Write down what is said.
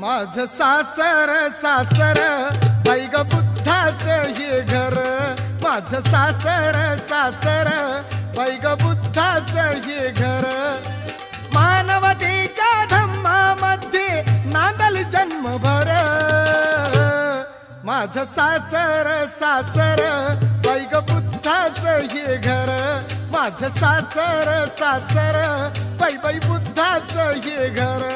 माझं सासर सासर बाई ग बुद्धाचं हे घर, माझं सासर सासर बाई ग बुद्धाचं हे घर. मानवतेच्या धम्मामध्ये नांदल जन्मभर, माझं सासर सासर बाई ग बुद्धाचं हे घर, माझं सासर सासर बाई बाई बुद्धाचं हे घर.